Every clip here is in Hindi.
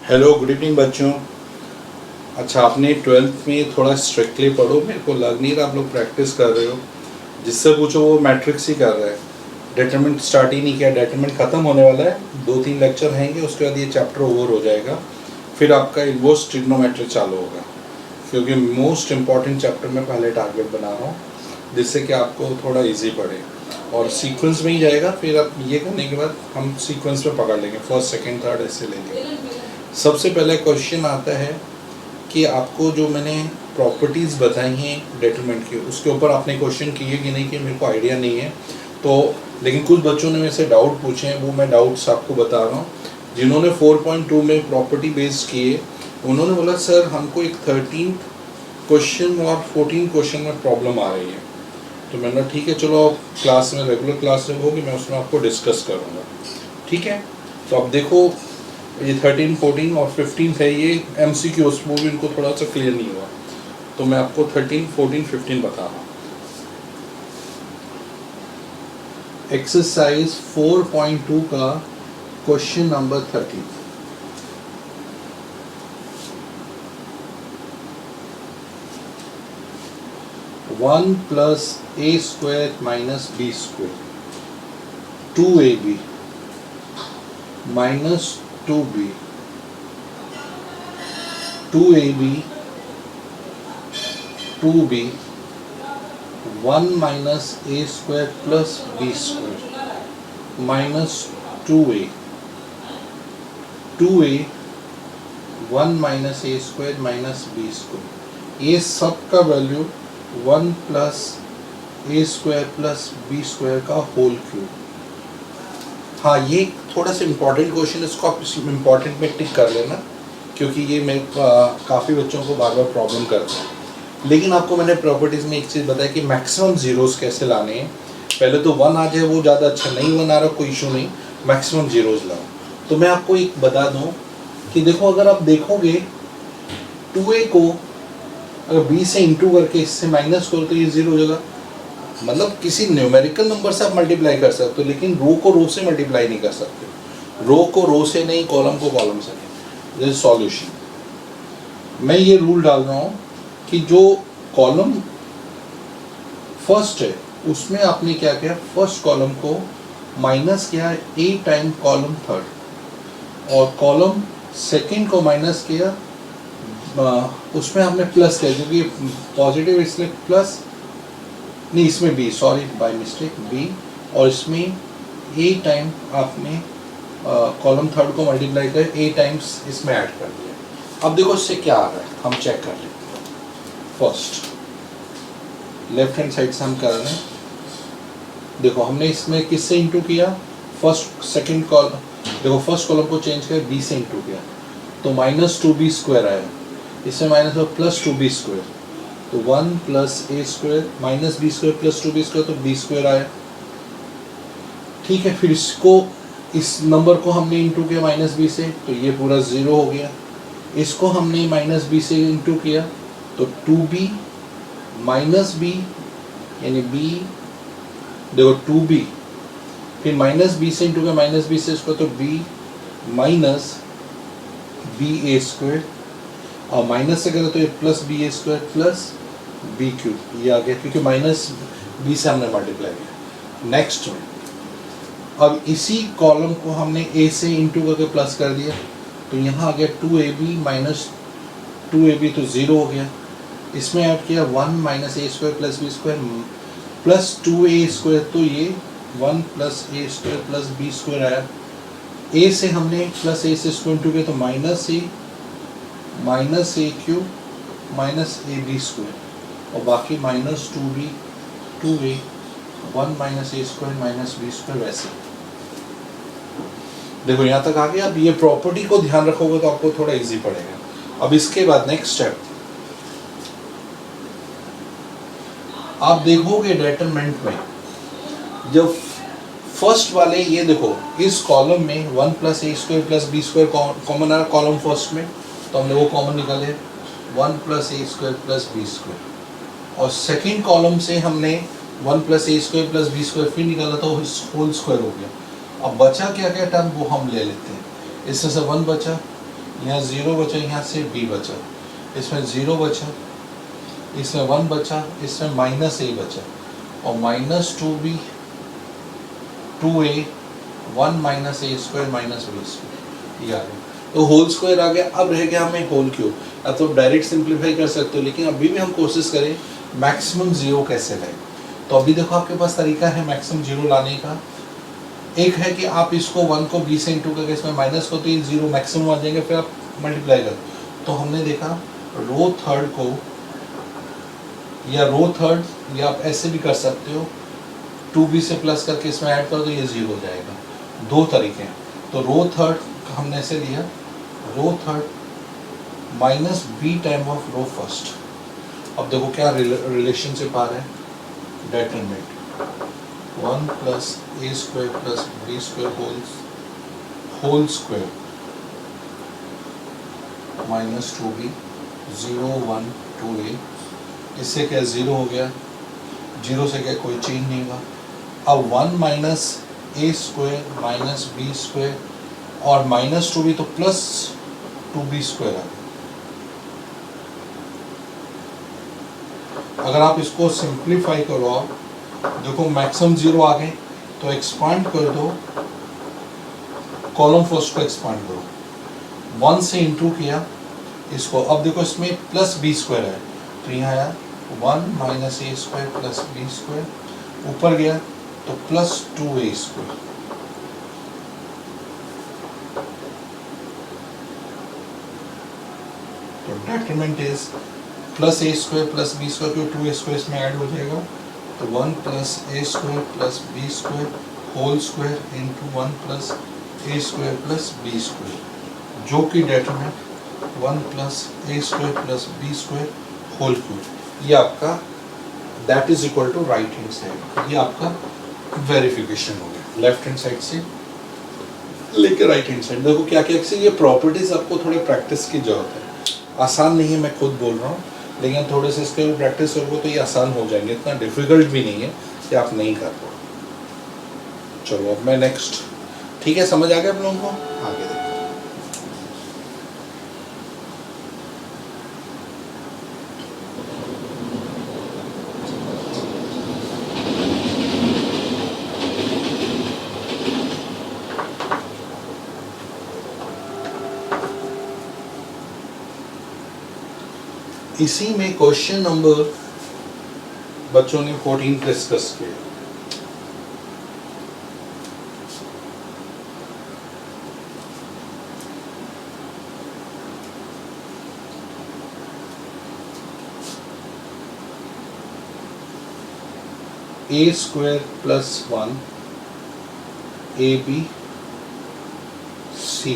हेलो गुड इवनिंग बच्चों। अच्छा, आपने 12th में थोड़ा स्ट्रिक्टली पढ़ो, मेरे को लग नहीं रहा आप लोग प्रैक्टिस कर रहे हो। जिससे पूछो वो मैट्रिक्स ही कर रहा है, डेटरमिनेंट स्टार्ट ही नहीं किया। डेटरमिनेंट ख़त्म होने वाला है, 2-3 लेक्चर रहेंगे, उसके बाद ये चैप्टर ओवर हो जाएगा। फिर आपका इन्वर्स ट्रिग्नोमेट्री चालू होगा, क्योंकि मोस्ट इम्पॉर्टेंट चैप्टर में पहले टारगेट बना रहा हूँ, जिससे कि आपको थोड़ा ईजी पड़े और सीक्वेंस में ही जाएगा। फिर आप ये करने के बाद हम सीक्वेंस में पकड़ लेंगे, फर्स्ट सेकेंड थर्ड ऐसे लेंगे। सबसे पहले क्वेश्चन आता है कि आपको जो मैंने प्रॉपर्टीज़ बताई हैं डेटरमिनेंट की, उसके ऊपर आपने क्वेश्चन किए कि नहीं, कि मेरे को आइडिया नहीं है तो। लेकिन कुछ बच्चों ने मेरे से डाउट पूछे हैं, वो मैं डाउट्स आपको बता रहा हूँ। जिन्होंने 4.2 में प्रॉपर्टी बेस्ड किए, उन्होंने बोला सर हमको एक 13 क्वेश्चन और 14 क्वेश्चन में प्रॉब्लम आ रही है। तो मैंने कहा ठीक है, चलो क्लास में, रेगुलर क्लास में होगी, मैं उसमें आपको डिस्कस करूँगा, ठीक है। तो अब देखो, ये 13, 14 और 15 है, ये MCQs, वो भी इनको थोड़ा सा क्लियर नहीं हुआ, तो मैं आपको 13, 14, 15 बता रहा हूँ। एक्सरसाइज 4.2 का question number 13। One plus A square minus B square 2ab minus 2b 2ab 2b 1 minus A square plus B square minus 2a 1 minus A square minus B square, ये सब का value 1 plus A square plus B square का होल क्यूब। हाँ, ये थोड़ा सा इम्पॉर्टेंट क्वेश्चन, इसको आप इम्पॉर्टेंट में टिक कर लेना, क्योंकि ये मैं काफ़ी बच्चों को बार बार प्रॉब्लम करता है। लेकिन आपको मैंने प्रॉपर्टीज़ में एक चीज़ बताई कि मैक्सिमम ज़ीरोज़ कैसे लाने हैं। पहले तो 1 आ जाए वो ज़्यादा अच्छा, नहीं 1 आ रहा कोई इशू नहीं, मैक्सिमम ज़ीरोज़ लाओ। तो मैं आपको एक बता दूँ कि देखो, अगर आप देखोगे 2a को अगर b से इंटू करके इससे माइनस करो तो ये 0 हो जाएगा। मतलब किसी न्यूमेरिकल नंबर से आप मल्टीप्लाई कर सकते हो, लेकिन रो को रो से मल्टीप्लाई नहीं कर सकते। रो को रो से नहीं, कॉलम को कॉलम से नहीं। This is solution. मैं ये रूल डाल रहा हूँ कि जो कॉलम फर्स्ट है उसमें आपने क्या किया, फर्स्ट कॉलम को माइनस किया a टाइम कॉलम थर्ड, और कॉलम सेकंड को माइनस किया, उसमें हमने प्लस किया, क्योंकि पॉजिटिव इसलिए प्लस नहीं, इसमें b, sorry by mistake b, और इसमें a टाइम आपने कॉलम थर्ड को मल्टीप्लाई कर a टाइम्स इसमें ऐड कर दिया। अब देखो इससे क्या आ रहा है, हम चेक कर लेते हैं। फर्स्ट लेफ्ट हैंड साइड से हम कर रहे हैं। देखो हमने इसमें किससे इंटू किया, फर्स्ट सेकंड कॉलम, देखो फर्स्ट कॉलम को चेंज कर b से इंटू किया तो माइनस 2b स्क्वायर आया, इसमें माइनस और प्लस 2b स्क्वायर, तो 1 plus A square minus B square plus 2b square, तो b स्क्वायर आया, ठीक है। फिर इसको, इस नंबर को हमने इंटू किया माइनस b से, तो ये पूरा 0 हो गया। इसको हमने माइनस b से इंटू किया तो 2b माइनस b, यानी b, देखो 2b, फिर माइनस b से इंटू किया माइनस b से इसको, तो b माइनस बी ए स्क्वायर, और माइनस से करें तो ये प्लस बी ए स्क्वायर प्लस बी क्यूब, ये आ गया, क्योंकि माइनस बी से हमने मल्टीप्लाई किया। नेक्स्ट में अब इसी कॉलम को हमने a से इंटू करके प्लस कर दिया, तो यहाँ आ गया 2ab माइनस 2ab, तो 0 हो गया। इसमें ऐड किया 1 minus A square plus B square plus 2a square, तो ये 1 plus A square plus B square आया। a से हमने प्लस a से स्क्वायर इंटू किया तो minus A cube minus A B square, और बाकी minus 2b 2a 1 minus A square minus B square. वैसे देखो यहाँ तक आ गया। अब ये प्रॉपर्टी को ध्यान रखोगे तो आपको थोड़ा इजी पड़ेगा। अब इसके बाद नेक्स्ट स्टेप आप देखोगे डेटरमिनेंट में, जब फर्स्ट वाले, ये देखो इस कॉलम में 1 plus A square plus B square common आ रहा कॉलम फर्स्ट में, तो हमने वो कॉमन निकाले 1 plus A square plus B square, और सेकेंड कॉलम से हमने 1 plus A square plus B square फिर निकाला तो होल स्क्वायर हो गया। अब बचा क्या क्या टर्म वो हम ले लेते हैं। इसमें से 1 बचा, यहाँ 0 बचा, यहाँ से b बचा, इसमें 0 बचा, इसमें 1 बचा, इसमें -a बचा, और -2b 2a 1 - a² - b² ये आ गया। तो होल स्क्वायर आ गया। अब रह गया हमें होल क्यूब। अब तो डायरेक्ट सिंप्लीफाई कर सकते हो, लेकिन अभी भी हम कोशिश करें मैक्सिमम 0 कैसे लाए। तो अभी देखो आपके पास तरीका है मैक्सिमम 0 लाने का। एक है कि आप इसको 1 को b से इंटू करके इसमें माइनस को, तो ये 0 मैक्सिमम आ जाएंगे, फिर आप मल्टीप्लाई करो। तो हमने देखा रो थर्ड को, या रो थर्ड, या आप ऐसे भी कर सकते हो 2b से प्लस करके इसमें ऐड करो तो ये 0 हो जाएगा। दो तरीके हैं। तो रो थर्ड हमने ऐसे लिया, row third minus b time of row first. अब देखो क्या रिलेशनशिप आ रहा है, determinant 1 + a² + b² whole square -2b 0 1 2a। इससे क्या 0 हो गया, 0 से क्या कोई चेंज नहीं हुआ। अब 1 - a² - b² और -2b तो +2b² आ गया। अगर आप इसको सिंप्लीफाई करो, आप देखो मैक्सिमम 0 आ गए, तो एक्सपांड कर दो, कॉलम फर्स्ट को एक्सपांड करो, 1 से इंटू किया इसको। अब देखो इसमें +b² है, तो यहाँ आया 1 - a² + b², ऊपर गया तो +2a²। तो डेटरमिनेंट इज +a² + b², क्यों 2a² इसमें ऐड हो जाएगा, तो 1 + a² + b² whole square into 1 + a² + b², जो कि determinant 1 + a² + b² whole cube. ये आपका that is equal to right hand side. ये आपका वेरिफिकेशन हो गया लेफ्ट हैंड साइड से लेके राइट हैंड साइड। देखो क्या क्या ये प्रॉपर्टीज आपको थोड़ी प्रैक्टिस की जरूरत है। आसान नहीं है, मैं खुद बोल रहा हूँ, लेकिन थोड़े से इसके प्रैक्टिस करोगे तो ये आसान हो जाएंगे। इतना डिफिकल्ट भी नहीं है कि आप नहीं कर पाओ। चलो अब मैं नेक्स्ट, ठीक है, समझ आ गया आप लोगों को, आगे देखो। इसी में क्वेश्चन नंबर बच्चों ने 14 डिस्कस किया। a² + 1 ab ca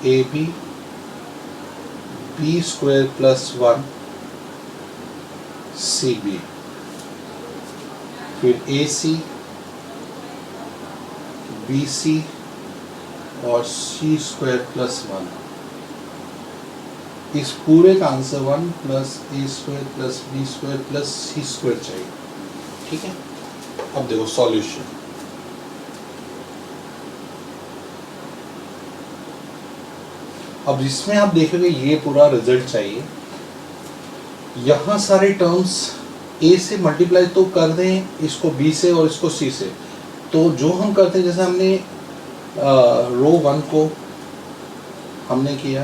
ab b² + 1 cb, फिर ac bc और c² + 1। इस पूरे का आंसर 1 + a² + b² + c² चाहिए, ठीक है। अब देखो सॉल्यूशन, अब इसमें आप देखोगे ये पूरा रिजल्ट चाहिए। यहाँ सारे टर्म्स a से मल्टीप्लाई तो कर दें इसको b से और इसको c से। तो जो हम करते हैं, जैसे हमने रो 1 को हमने किया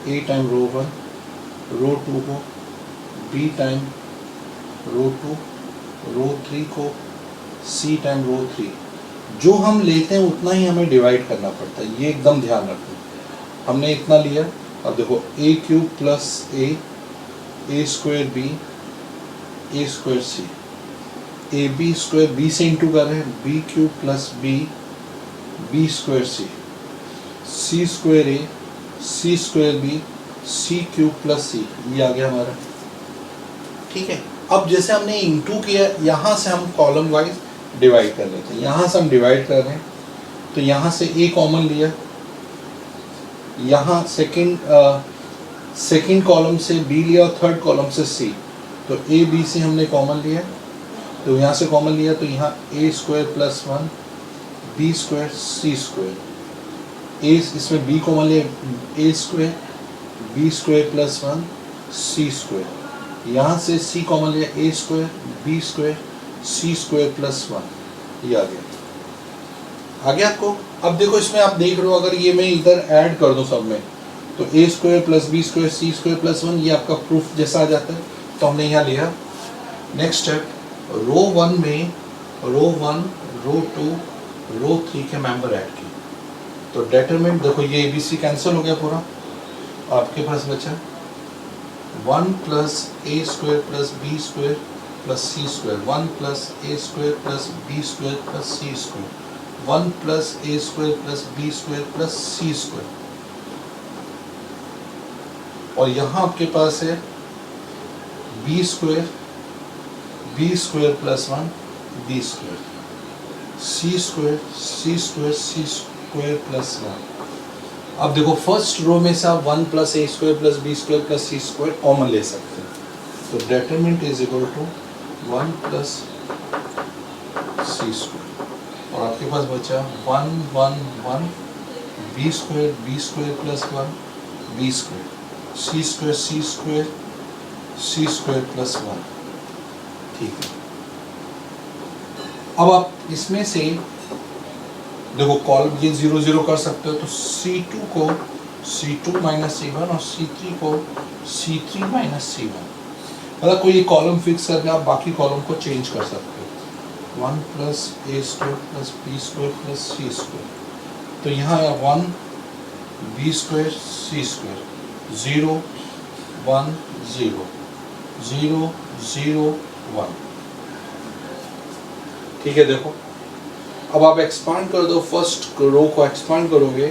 a टाइम रो 1, रो 2 को b टाइम रो 2, रो 3 को c टाइम रो 3। जो हम लेते हैं उतना ही हमें डिवाइड करना पड़ता है, ये एकदम ध्यान रखना। हमने इतना लिया, अब देखो a³ + a a² b a² c, ab² b से इंटू कर रहे हैं, b³ + b b² c c² a c² b c³ + c, ये आ गया हमारा, ठीक है। अब जैसे हमने इंटू किया, यहाँ से हम कॉलम वाइज डिवाइड कर लेते हैं। यहाँ से हम डिवाइड कर रहे हैं, तो यहाँ से a कॉमन लिया, यहाँ सेकंड कॉलम से b लिया और थर्ड कॉलम से c, तो a b से हमने कॉमन लिया, तो यहाँ से कॉमन लिया, तो यहाँ a² + 1 b² c²। ए इसमें बी कॉमन ले, ए स्क्वायर बी स्क्वायर प्लस 1 सी स्क्वायर, यहाँ से सी कॉमन लिया ए square B square C square plus 1, ये आ गया आपको। अब देखो इसमें आप देख रहे हो, अगर ये मैं इधर ऐड कर दूं सब में तो ए square plus B square C square plus 1, ये आपका प्रूफ जैसा आ जाता है। तो हमने यहाँ लिया। नेक्स्ट स्टेप, रो 1 में रो 1 रो 2 रो 3 के मेंबर ऐड किए, तो डेटरमिनेंट देखो ये ABC कैंसिल हो गया पूरा, आपके पास बचा 1 plus A square plus B square plus C square, 1 plus A square plus B square plus C square, 1 plus A square plus B square plus C square, और यहाँ आपके पास है B square plus 1 B square C square plus 1। अब देखो फर्स्ट रो में से आप 1 plus A square plus B square plus C square common ले सकते हैं, तो determinant is equal to 1 plus C square, और आपके पास बचा 1 1 1 B square plus 1 B square C square plus 1। ठीक है, अब आप इसमें से देखो कॉलम ये 0 0 कर सकते हो, तो C2 को C2 माइनस C1 और C3 को C3 माइनस C1, मतलब कोई कॉलम फिक्स करके आप बाकी कॉलम को चेंज कर सकते हो। 1 plus A square plus B square plus C square, तो यहाँ है 1 बी स्क्वायर सी स्क्वायर 0 1 0 0 0 1। ठीक है, देखो अब आप एक्सपांड कर दो, फर्स्ट रो को एक्सपांड करोगे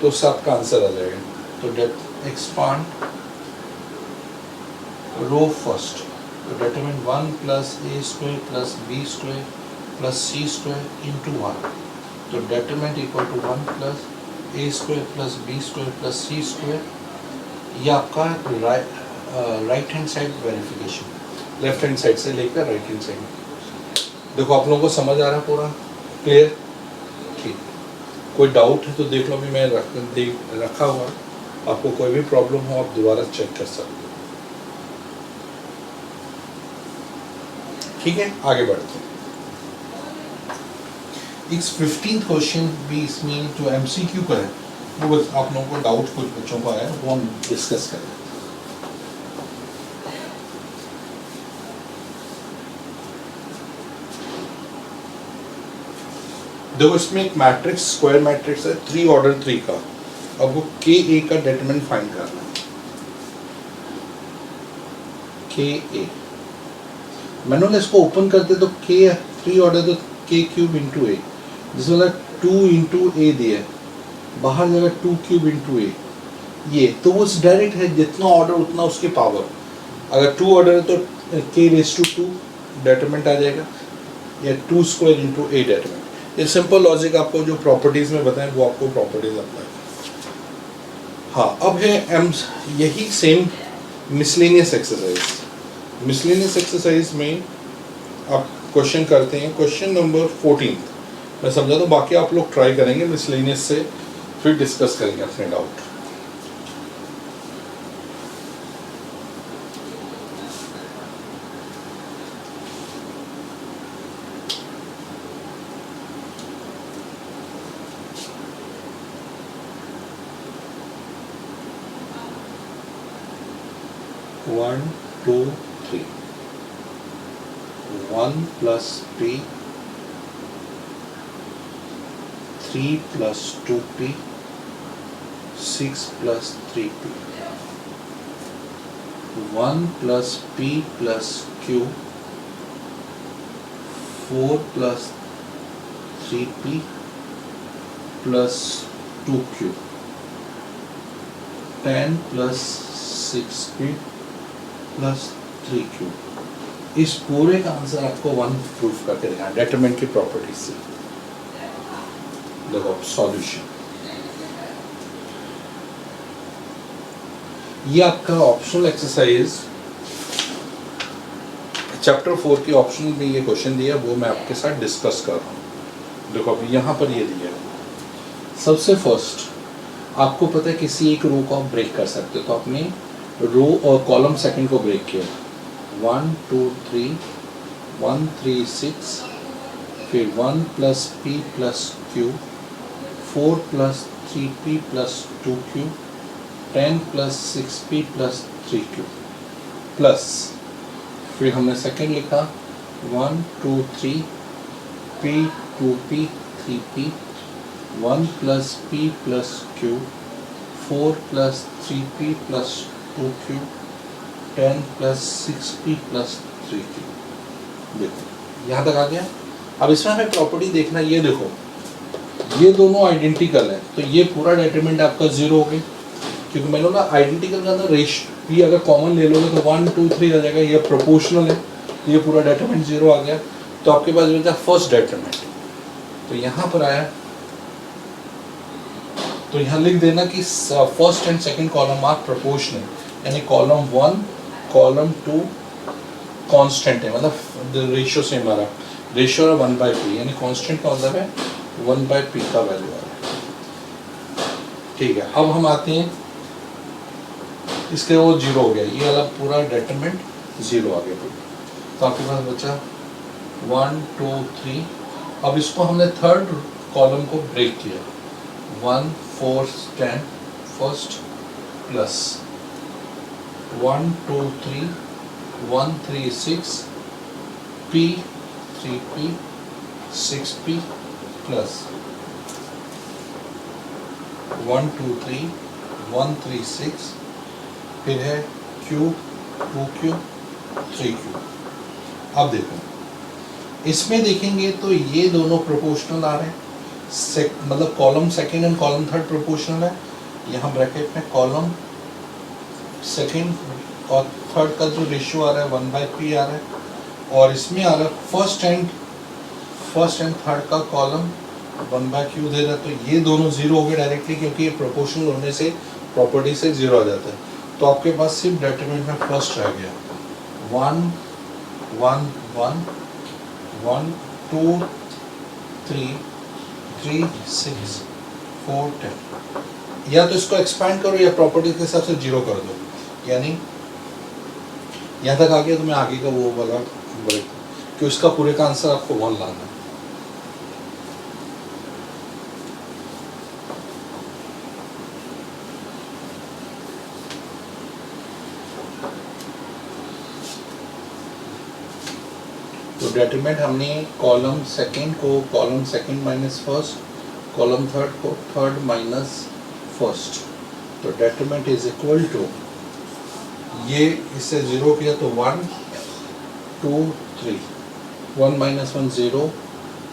तो उससे आपका आंसर आ जाएगा। तो एक्सपांड रो फर्स्ट, तो determinant 1 plus A square plus B square plus C square into 1, तो determinant equal to 1 plus A square plus B square plus C square. ये आपका right hand side verification, left hand side से लेकर राइट हैंड साइड। देखो आप लोगों को समझ आ रहा है पूरा क्लियर? ठीक, कोई डाउट है तो देख लो, अभी मैं रखा हुआ, आपको कोई भी प्रॉब्लम हो आप दोबारा चेक कर सकते हो। ठीक है, आगे बढ़ते हैं। इस 15th क्वेश्चन भी इसमें जो MCQ का है वो आप लोगों को डाउट कुछ बच्चों का है वो हम डिस्कस करें। देखो इसमें एक मैट्रिक्स स्क्वायर मैट्रिक्स है 3 ऑर्डर 3 का, अब वो KA का डेटरमिनेंट फाइंड करना है। KA मैंने इसको ओपन करते तो K 3 ऑर्डर तो K क्यूब इंटू A, जिसमें 2 इंटू A दिया है, बाहर जगह 2 क्यूब इंटू A, ये तो वो डायरेक्ट है, जितना ऑर्डर उतना उसके पावर। अगर 2 ऑर्डर है तो K रेस टू 2 डेटरमिनेंट आ जाएगा, या 2 स्क्वायर इंटू A डेटरमिनेंट। ये सिंपल लॉजिक आपको जो प्रॉपर्टीज में बताएं वो आपको प्रॉपर्टीज आता है। हाँ, अब है यही same miscellaneous exercise. Miscellaneous exercise में आप क्वेश्चन करते हैं, क्वेश्चन नंबर 14 मैं समझा दूँ, बाकी आप लोग ट्राई करेंगे मिसलेनियस से, फिर डिस्कस करेंगे अपने doubt. One, 2, 3. 1 plus P, 3 plus 2P, 6 plus 3P. 1 plus P plus Q, 4 plus 3P plus 2Q, 10 plus 6P plus 3Q। इस पूरे का आंसर आपको 1 प्रूफ करके देना है डेटरमिनेंट की प्रॉपर्टी से। देखो सॉल्यूशन, ये आपका ऑप्शनल एक्सरसाइज चैप्टर 4 की ऑप्शन में ये क्वेश्चन दिया, वो मैं आपके साथ डिस्कस कर रहा हूँ। देखो अभी यहाँ पर ये दिया है, सबसे फर्स्ट आपको पता है किसी एक रो को आप ब्रेक कर सकते हो, तो आपने रो और कॉलम सेकंड को ब्रेक किया, 1 2 3 1 3 6, फिर 1 plus P plus Q, 4 plus 3p plus 2q, 10 plus 6p plus 3q plus, फिर हमने सेकंड लिखा 1 2 3 p 2p 3p, 1 plus p plus q, 4 plus 3p plus 2q, 10 plus 6p plus 3q। देखो यहाँ तक आ गया। अब इसमें हमें प्रॉपर्टी देखना, ये देखो ये दोनों आइडेंटिकल है, तो ये पूरा डेटरमिनेंट आपका 0 हो गया, क्योंकि मैंने बोला आइडेंटिकल का अंदर रेशियो भी अगर कॉमन ले लोगे तो 1 2 3 आ जाएगा, ये प्रोपोर्शनल है, ये पूरा डेटरमिनेंट 0 आ गया। तो आपके पास बचा फर्स्ट डेटरमिनेंट, तो यहाँ पर आया, तो यहाँ लिख देना कि first and second column are proportional, यानी कॉलम 1 कॉलम 2 कांस्टेंट है, मतलब रेशियो सेम आ रहा है, रेशियो 1/p, यानी कांस्टेंट का मतलब है 1/p का वैल्यू आ रहा है। ठीक है, अब हम आते हैं इसके, वो 0 हो गया, ये वाला पूरा डेटरमिनेंट 0 आ गया। तो आपके पास बचा 1 2 3। अब इसको हमने थर्ड कॉलम को ब्रेक किया, 1 4 10 first plus 1 2 3 1 3 6 p 3p 6p plus 1 2 3 1 3 6, फिर है q 2q 3q। अब देखो इसमें देखेंगे तो ये दोनों प्रोपोर्शनल आ रहे हैं, मतलब column second and column third proportional है। यहाँ ब्रैकेट में कॉलम सेकंड और थर्ड का जो रेशियो आ रहा है 1/p आ रहा है, और इसमें आ रहा है फर्स्ट एंड थर्ड का कॉलम 1/q दे रहा है। तो ये दोनों 0 हो गए डायरेक्टली, क्योंकि ये प्रोपोर्शनल होने से प्रॉपर्टी से 0 आ जाता है। तो आपके पास सिर्फ डेटरमिनेंट में फर्स्ट रह गया 1 1 1 1 2 3 3 6 4 10। या तो इसको एक्सपैंड करो या प्रॉपर्टी के हिसाब से 0 कर दो, यानी यहाँ तक आ गया। तो मैं आगे का वो वाला ब्रेक, कि उसका पूरे का आंसर आपको 1 लाना है। तो डेटरमिनेंट हमने कॉलम सेकंड को column second minus first, column third को थर्ड माइनस फर्स्ट, तो डेटरमिनेंट इज इक्वल टू, ये इससे 0 किया तो 1 2 3, 1 minus 1 0,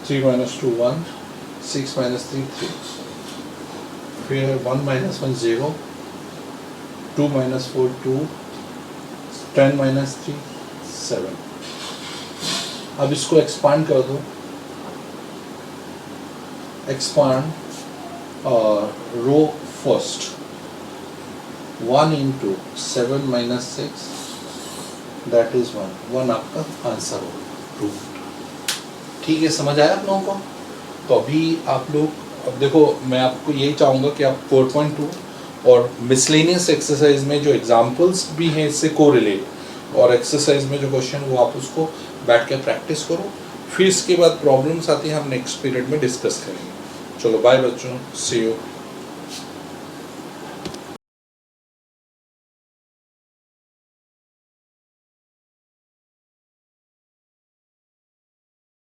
3 minus 2 1, 6 minus 3 3, फिर 1 minus 1 0, 2 minus 4 2, 10 minus 3 7। अब इसको एक्सपांड कर दो, expand row first, 1 into 7 minus 6 that is 1 आपका आंसर हो रूट। ठीक है, समझ आया आप लोगों को? तो अभी आप लोग, अब देखो मैं आपको यही चाहूँगा कि आप 4.2 और मिसलेनियस एक्सरसाइज में जो एग्जांपल्स भी हैं इससे कोरिलेट, और एक्सरसाइज में जो क्वेश्चन वो आप उसको बैठ के प्रैक्टिस करो। फिर इसके बाद प्रॉब्लम्स आती हैं, हम नेक्स्ट पीरियड में डिस्कस करेंगे। चलो बाय बच्चों, सी यू।